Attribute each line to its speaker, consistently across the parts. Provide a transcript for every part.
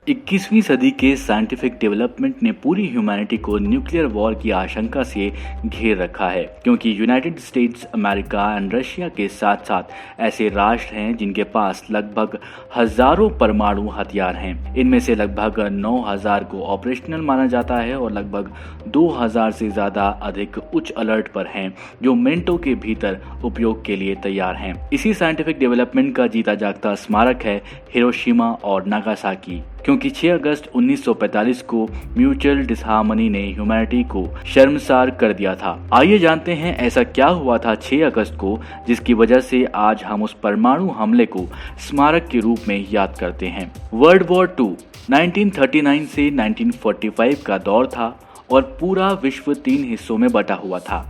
Speaker 1: 21वीं सदी के साइंटिफिक डेवलपमेंट ने पूरी ह्यूमैनिटी को न्यूक्लियर वॉर की आशंका से घेर रखा है, क्योंकि United states America and Russia के साथ साथ ऐसे राष्ट्र हैं जिनके पास लगभग हजारों परमाणु हथियार हैं। इनमें से लगभग 9000 को ऑपरेशनल माना जाता है और लगभग 2000 से ज्यादा अधिक उच्च अलर्ट पर हैं, जो मिनटों के भीतर उपयोग के लिए तैयार हैं। इसी साइंटिफिक डेवलपमेंट का जीता जागता स्मारक है हिरोशिमा और नागासाकी, क्योंकि 6 अगस्त 1945 को म्यूचुअल डिसहार्मनी ने ह्यूमैनिटी को शर्मसार कर दिया था। आइए जानते हैं ऐसा क्या हुआ था 6 अगस्त को, जिसकी वजह से आज हम उस परमाणु हमले को स्मारक के रूप में याद करते हैं। वर्ल्ड वॉर 2 1939 से 1945 का दौर था और पूरा विश्व 3 हिस्सों में बटा हुआ था,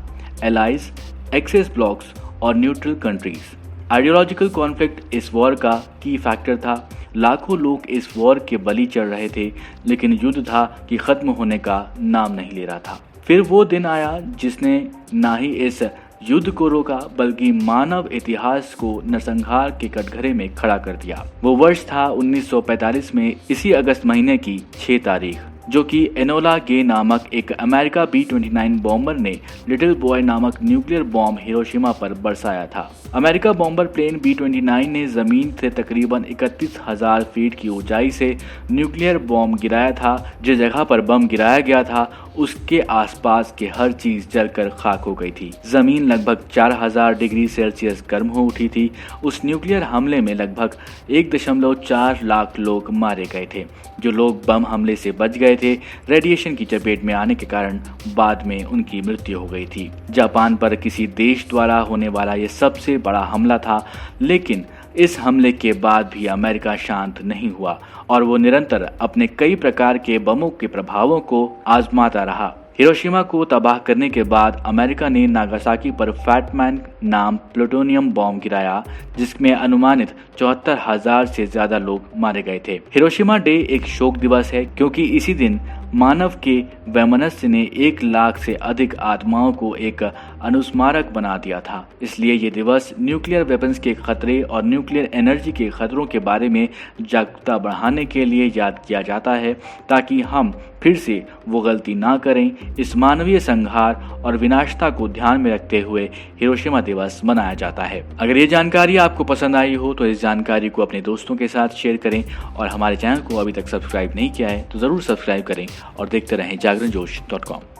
Speaker 1: एलाइज, एक्सेस ब्लॉक्स और न्यूट्रल कंट्रीज। आइडियोलॉजिकल कॉन्फ्लिक्ट इस वॉर का की फैक्टर था। लाखों लोग इस वॉर के बलि चढ़ रहे थे, लेकिन युद्ध था कि खत्म होने का नाम नहीं ले रहा था। फिर वो दिन आया जिसने ना ही इस युद्ध को रोका, बल्कि मानव इतिहास को नरसंहार के कटघरे में खड़ा कर दिया। वो वर्ष था 1945 में इसी अगस्त महीने की 6 तारीख, जो कि एनोला गे नामक एक अमेरिका B-29 बॉम्बर ने लिटिल बॉय नामक न्यूक्लियर बॉम्ब हिरोशिमा पर बरसाया था। अमेरिका बॉम्बर प्लेन B-29 ने जमीन से तकरीबन 31,000 फीट की ऊंचाई से न्यूक्लियर बॉम्ब गिराया था। जिस जगह पर बम गिराया गया था उसके आसपास के हर चीज जलकर खाक हो गई थी। जमीन लगभग 4000 डिग्री सेल्सियस गर्म हो उठी थी। उस न्यूक्लियर हमले में लगभग 1.4 लाख लोग मारे गए थे। जो लोग बम हमले से बच गए थे, रेडिएशन की चपेट में आने के कारण बाद में उनकी मृत्यु हो गई थी। जापान पर किसी देश द्वारा होने वाला यह सबसे बड़ा हमला था, लेकिन इस हमले के बाद भी अमेरिका शांत नहीं हुआ और वो निरंतर अपने कई प्रकार के बमों के प्रभावों को आजमाता रहा। हिरोशिमा को तबाह करने के बाद अमेरिका ने नागासाकी पर फैटमैन नाम प्लूटोनियम बॉम्ब गिराया, जिसमें अनुमानित 74,000 से ज्यादा लोग मारे गए थे। हिरोशिमा डे एक शोक दिवस है, क्योंकि इसी दिन मानव के वैमनस्य ने 1 लाख से अधिक आत्माओं को एक अनुस्मारक बना दिया था। इसलिए ये दिवस न्यूक्लियर वेपन्स के खतरे और न्यूक्लियर एनर्जी के खतरों के बारे में जागरूकता बढ़ाने के लिए याद किया जाता है, ताकि हम फिर से वो गलती ना करें। इस मानवीय संहार और विनाशता को ध्यान में रखते हुए हिरोशिमा दिवस मनाया जाता है। अगर ये जानकारी आपको पसंद आई हो तो इस जानकारी को अपने दोस्तों के साथ शेयर करें, और हमारे चैनल को अभी तक सब्सक्राइब नहीं किया है तो जरूर सब्सक्राइब करें और देखते रहें जागरणजोश.com।